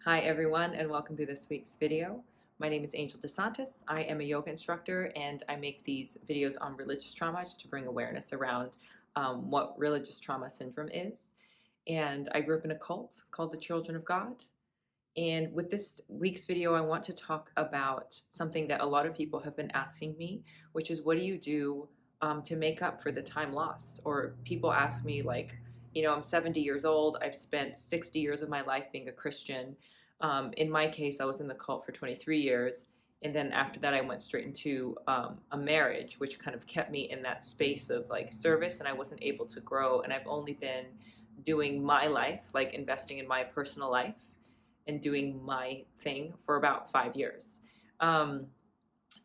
Hi everyone, and welcome to this week's video. My name is Angel DeSantis. I am a yoga instructor and I make these videos on religious trauma just to bring awareness around what religious trauma syndrome is. And I grew up in a cult called the Children of God. And with this week's video, I want to talk about something that a lot of people have been asking me, which is what do you do to make up for the time lost? Or people ask me, like, I'm 70 years old. I've spent 60 years of my life being a Christian. In my case, I was in the cult for 23 years. And then after that, I went straight into a marriage, which kind of kept me in that space of like service, and I wasn't able to grow. And I've only been doing my life, like investing in my personal life and doing my thing for about 5 years. Um,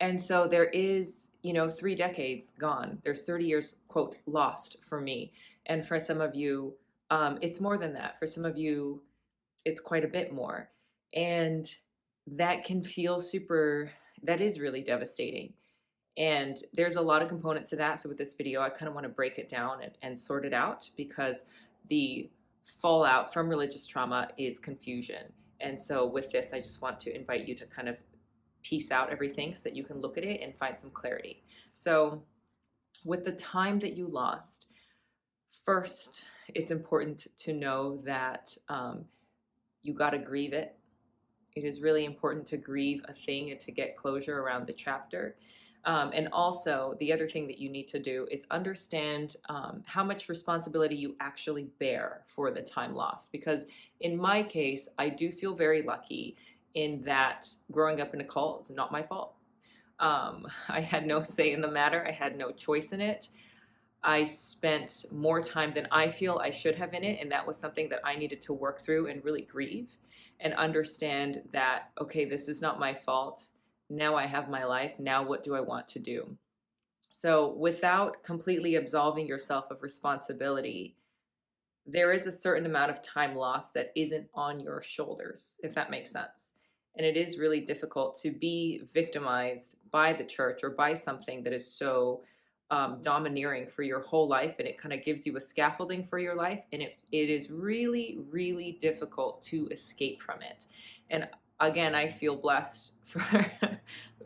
and so there is, 3 decades gone. There's 30 years, quote, lost for me. And for some of you, it's more than that. For some of you, it's quite a bit more. And that can feel that is really devastating. And there's a lot of components to that. So with this video, I kind of want to break it down and sort it out because the fallout from religious trauma is confusion. And so with this, I just want to invite you to kind of piece out everything so that you can look at it and find some clarity. So with the time that you lost, first, it's important to know that you got to grieve it. It is really important to grieve a thing and to get closure around the chapter. And also, the other thing that you need to do is understand how much responsibility you actually bear for the time lost. Because in my case, I do feel very lucky in that growing up in a cult is not my fault. I had no say in the matter, I had no choice in it. I spent more time than I feel I should have in it, and that was something that I needed to work through and really grieve and understand that, okay, this is not my fault. Now I have my life. Now what do I want to do? So without completely absolving yourself of responsibility, there is a certain amount of time lost that isn't on your shoulders, if that makes sense. And it is really difficult to be victimized by the church or by something that is so domineering for your whole life, and it kind of gives you a scaffolding for your life, and it is really, really difficult to escape from it. And again, I feel blessed for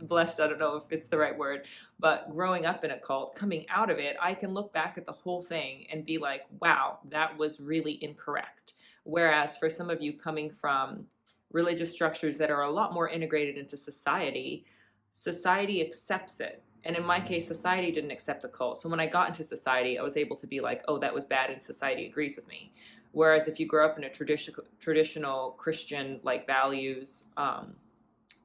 blessed, I don't know if it's the right word, but growing up in a cult, coming out of it, I can look back at the whole thing and be like, wow, that was really incorrect. Whereas for some of you coming from religious structures that are a lot more integrated into society, society accepts it. And in my case, society didn't accept the cult. So when I got into society, I was able to be like, oh, that was bad, and society agrees with me. Whereas if you grow up in a traditional Christian like values,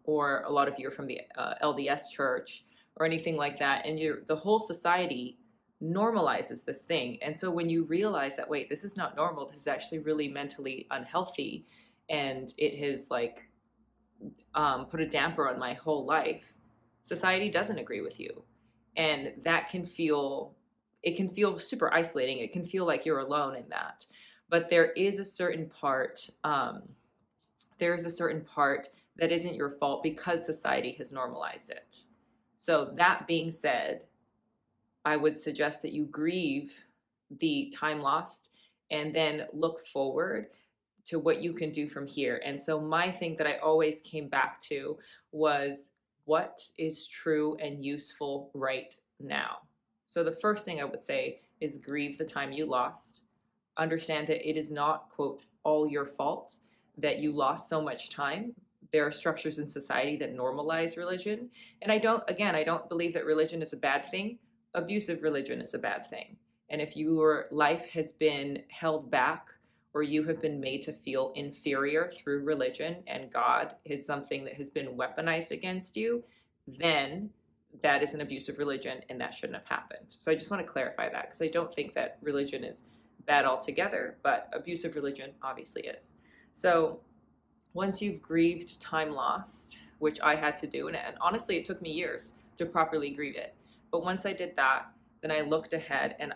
or a lot of you are from the LDS church or anything like that, and the whole society normalizes this thing. And so when you realize that, wait, this is not normal, this is actually really mentally unhealthy, and it has like put a damper on my whole life, society doesn't agree with you. And that can feel, it can feel super isolating. It can feel like you're alone in that. But there is a certain part, that isn't your fault because society has normalized it. So that being said, I would suggest that you grieve the time lost and then look forward to what you can do from here. And so my thing that I always came back to was what is true and useful right now. So the first thing I would say is grieve the time you lost. Understand that it is not, quote, all your fault that you lost so much time. There are structures in society that normalize religion. And I don't believe that religion is a bad thing. Abusive religion is a bad thing. And if your life has been held back or you have been made to feel inferior through religion and God is something that has been weaponized against you, then that is an abusive religion and that shouldn't have happened. So I just want to clarify that because I don't think that religion is bad altogether, but abusive religion obviously is. So once you've grieved time lost, which I had to do, and honestly, it took me years to properly grieve it. But once I did that, then I looked ahead and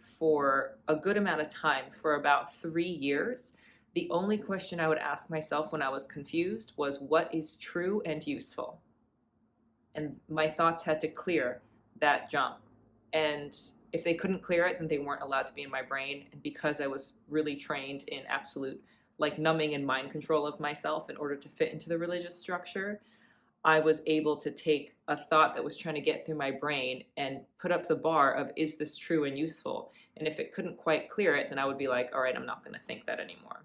for a good amount of time, for about 3 years, the only question I would ask myself when I was confused was, what is true and useful? And my thoughts had to clear that jump. And if they couldn't clear it, then they weren't allowed to be in my brain. And because I was really trained in absolute like numbing and mind control of myself in order to fit into the religious structure, I was able to take a thought that was trying to get through my brain and put up the bar of, is this true and useful? And if it couldn't quite clear it, then I would be like, all right, I'm not going to think that anymore.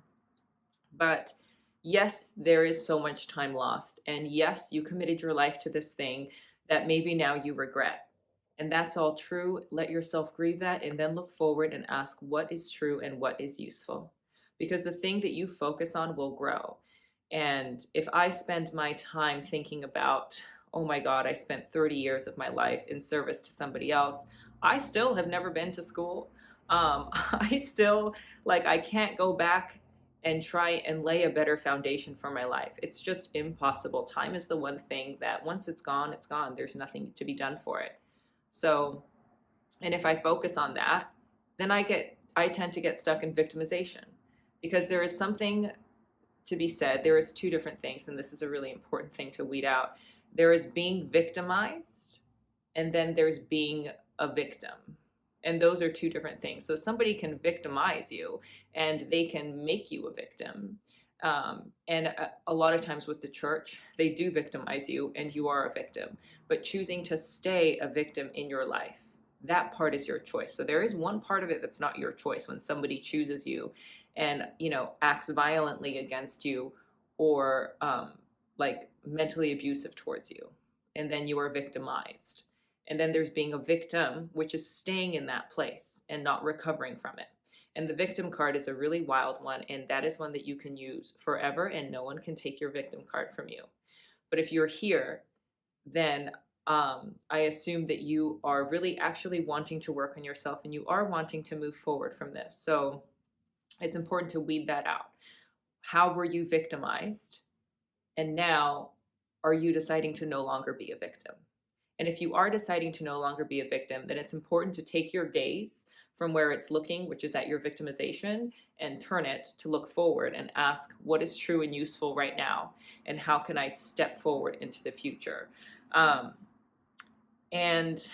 But yes, there is so much time lost. And yes, you committed your life to this thing that maybe now you regret. And that's all true. Let yourself grieve that and then look forward and ask what is true and what is useful. Because the thing that you focus on will grow. And if I spend my time thinking about, oh my God, I spent 30 years of my life in service to somebody else, I still have never been to school. I still, like, I can't go back and try and lay a better foundation for my life. It's just impossible. Time is the one thing that once it's gone, it's gone. There's nothing to be done for it. So, and if I focus on that, then I tend to get stuck in victimization, because there is something to be said. There is two different things, and this is a really important thing to weed out. There is being victimized, and then there's being a victim. And those are two different things. So somebody can victimize you and they can make you a victim. And a lot of times with the church, they do victimize you and you are a victim. But choosing to stay a victim in your life, that part is your choice. So there is one part of it that's not your choice when somebody chooses you and, acts violently against you or like mentally abusive towards you. And then you are victimized. And then there's being a victim, which is staying in that place and not recovering from it. And the victim card is a really wild one, and that is one that you can use forever, and no one can take your victim card from you. But if you're here, then I assume that you are really actually wanting to work on yourself and you are wanting to move forward from this. So it's important to weed that out. How were you victimized? And now, are you deciding to no longer be a victim? And if you are deciding to no longer be a victim, then it's important to take your gaze from where it's looking, which is at your victimization, and turn it to look forward and ask what is true and useful right now, and how can I step forward into the future? And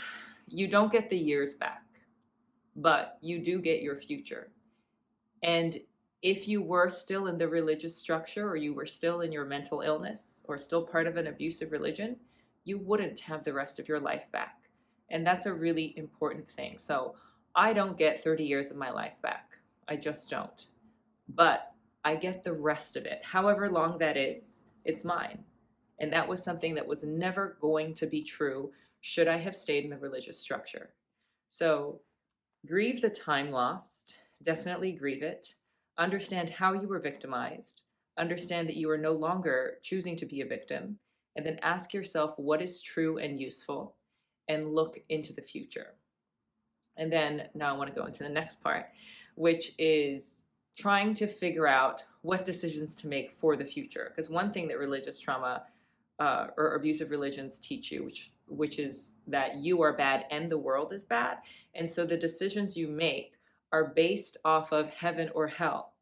you don't get the years back, but you do get your future. And if you were still in the religious structure, or you were still in your mental illness, or still part of an abusive religion, you wouldn't have the rest of your life back. And that's a really important thing. So I don't get 30 years of my life back. I just don't. But I get the rest of it. However long that is, it's mine. And that was something that was never going to be true should I have stayed in the religious structure. So grieve the time lost. Definitely grieve it. Understand how you were victimized. Understand that you are no longer choosing to be a victim. And then ask yourself what is true and useful, and look into the future. And then now I want to go into the next part, which is trying to figure out what decisions to make for the future. Because one thing that religious trauma or abusive religions teach you, which is that you are bad and the world is bad. And so the decisions you make are based off of heaven or hell.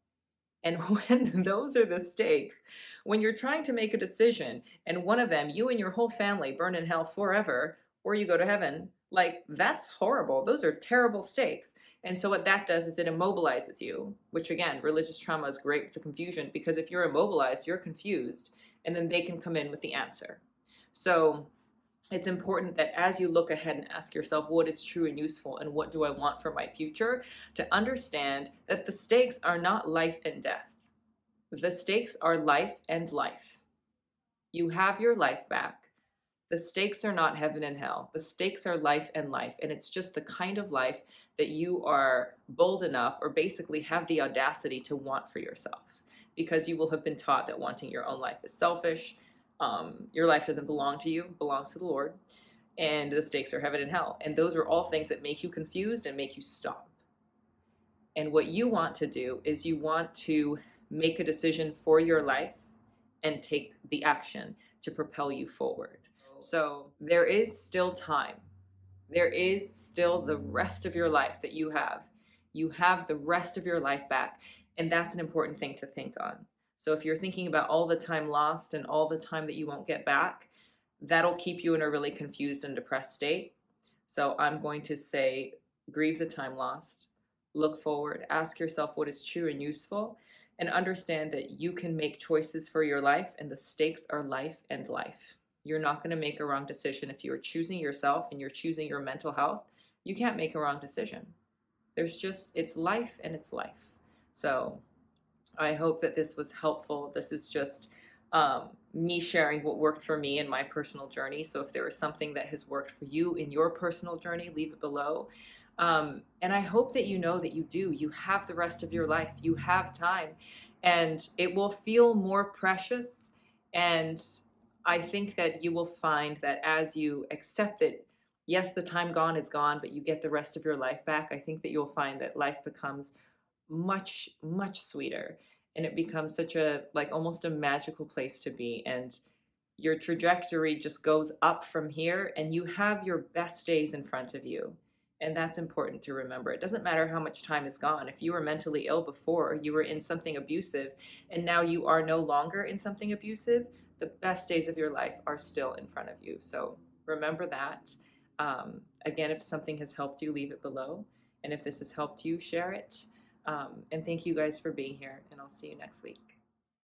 And when those are the stakes, when you're trying to make a decision and one of them, you and your whole family burn in hell forever, or you go to heaven, like, that's horrible. Those are terrible stakes. And so what that does is it immobilizes you, which again, religious trauma is great with the confusion, because if you're immobilized, you're confused, and then they can come in with the answer. So it's important that as you look ahead and ask yourself what is true and useful and what do I want for my future, to understand that the stakes are not life and death. The stakes are life and life. You have your life back. The stakes are not heaven and hell. The stakes are life and life. And it's just the kind of life that you are bold enough, or basically have the audacity to want for yourself, because you will have been taught that wanting your own life is selfish. Your life doesn't belong to you, it belongs to the Lord, and the stakes are heaven and hell. And those are all things that make you confused and make you stop. And what you want to do is you want to make a decision for your life and take the action to propel you forward. So there is still time. There is still the rest of your life that you have. You have the rest of your life back, and that's an important thing to think on. So if you're thinking about all the time lost and all the time that you won't get back, that'll keep you in a really confused and depressed state. So I'm going to say, grieve the time lost, look forward, ask yourself what is true and useful, and understand that you can make choices for your life, and the stakes are life and life. You're not going to make a wrong decision if you're choosing yourself and you're choosing your mental health. You can't make a wrong decision. There's just, it's life and it's life. So I hope that this was helpful. This is just me sharing what worked for me in my personal journey. So if there is something that has worked for you in your personal journey, leave it below. And I hope that you know that you do. You have the rest of your life. You have time. And it will feel more precious. And I think that you will find that as you accept that, yes, the time gone is gone, but you get the rest of your life back, I think that you'll find that life becomes much, much sweeter. And it becomes such a, like, almost a magical place to be. And your trajectory just goes up from here, and you have your best days in front of you. And that's important to remember. It doesn't matter how much time is gone. If you were mentally ill before, you were in something abusive, and now you are no longer in something abusive, the best days of your life are still in front of you. So remember that. Again, if something has helped you, leave it below. And if this has helped you, share it. And thank you guys for being here, and I'll see you next week.